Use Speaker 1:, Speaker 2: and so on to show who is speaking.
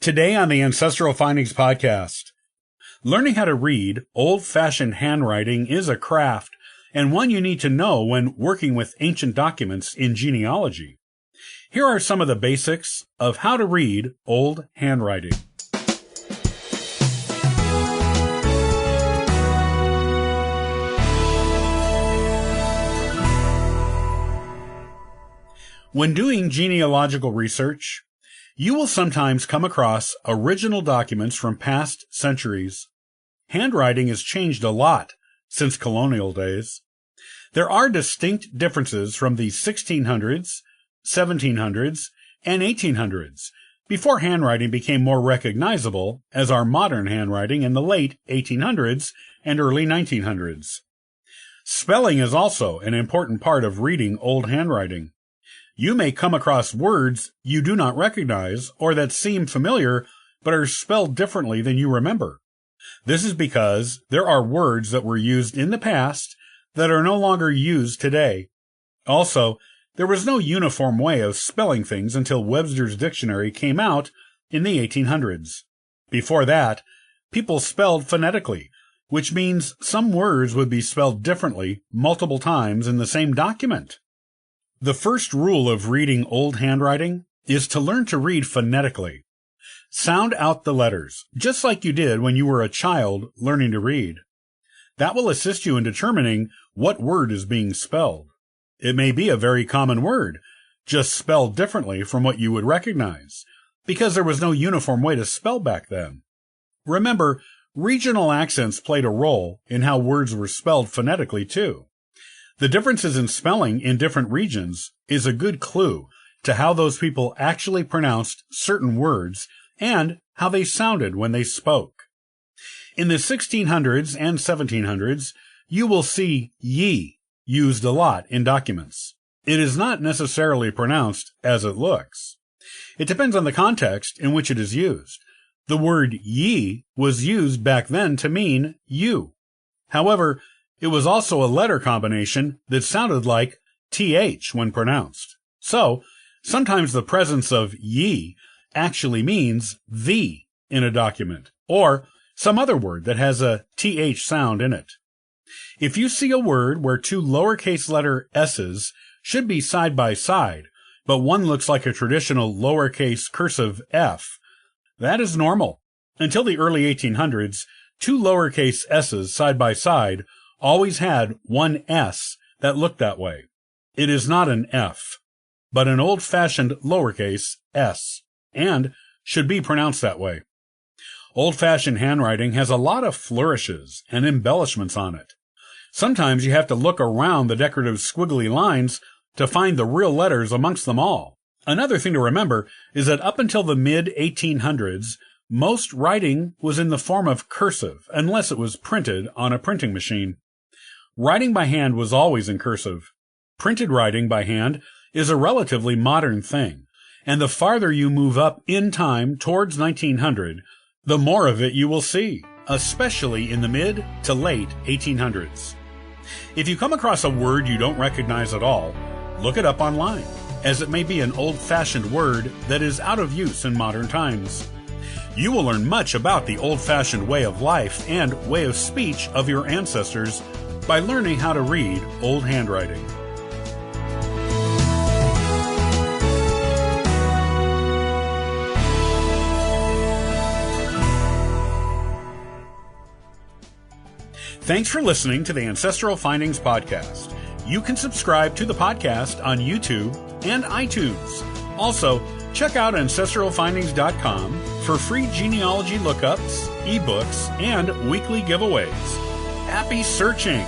Speaker 1: Today on the Ancestral Findings podcast, learning how to read old-fashioned handwriting is a craft and one you need to know when working with ancient documents in genealogy. Here are some of the basics of how to read old handwriting. When doing genealogical research, you will sometimes come across original documents from past centuries. Handwriting has changed a lot since colonial days. There are distinct differences from the 1600s, 1700s, and 1800s, before handwriting became more recognizable as our modern handwriting in the late 1800s and early 1900s. Spelling is also an important part of reading old handwriting. You may come across words you do not recognize or that seem familiar but are spelled differently than you remember. This is because there are words that were used in the past that are no longer used today. Also, there was no uniform way of spelling things until Webster's Dictionary came out in the 1800s. Before that, people spelled phonetically, which means some words would be spelled differently multiple times in the same document. The first rule of reading old handwriting is to learn to read phonetically. Sound out the letters, just like you did when you were a child learning to read. That will assist you in determining what word is being spelled. It may be a very common word, just spelled differently from what you would recognize, because there was no uniform way to spell back then. Remember, regional accents played a role in how words were spelled phonetically too. The differences in spelling in different regions is a good clue to how those people actually pronounced certain words and how they sounded when they spoke. In the 1600s and 1700s, you will see ye used a lot in documents. It is not necessarily pronounced as it looks. It depends on the context in which it is used. The word ye was used back then to mean you. However, it was also a letter combination that sounded like th when pronounced. So, sometimes the presence of ye actually means the in a document, or some other word that has a th sound in it. If you see a word where two lowercase letter s's should be side by side, but one looks like a traditional lowercase cursive f, that is normal. Until the early 1800s, two lowercase s's side by side always had one S that looked that way. It is not an F, but an old-fashioned lowercase s, and should be pronounced that way. Old-fashioned handwriting has a lot of flourishes and embellishments on it. Sometimes you have to look around the decorative squiggly lines to find the real letters amongst them all. Another thing to remember is that up until the mid-1800s, most writing was in the form of cursive, unless it was printed on a printing machine. Writing by hand was always in cursive. Printed writing by hand is a relatively modern thing, and the farther you move up in time towards 1900, the more of it you will see, especially in the mid to late 1800s. If you come across a word you don't recognize at all, look it up online, as it may be an old-fashioned word that is out of use in modern times. You will learn much about the old-fashioned way of life and way of speech of your ancestors by learning how to read old handwriting. Thanks for listening to the Ancestral Findings podcast. You can subscribe to the podcast on YouTube and iTunes. Also, check out ancestralfindings.com for free genealogy lookups, ebooks, and weekly giveaways. Happy searching!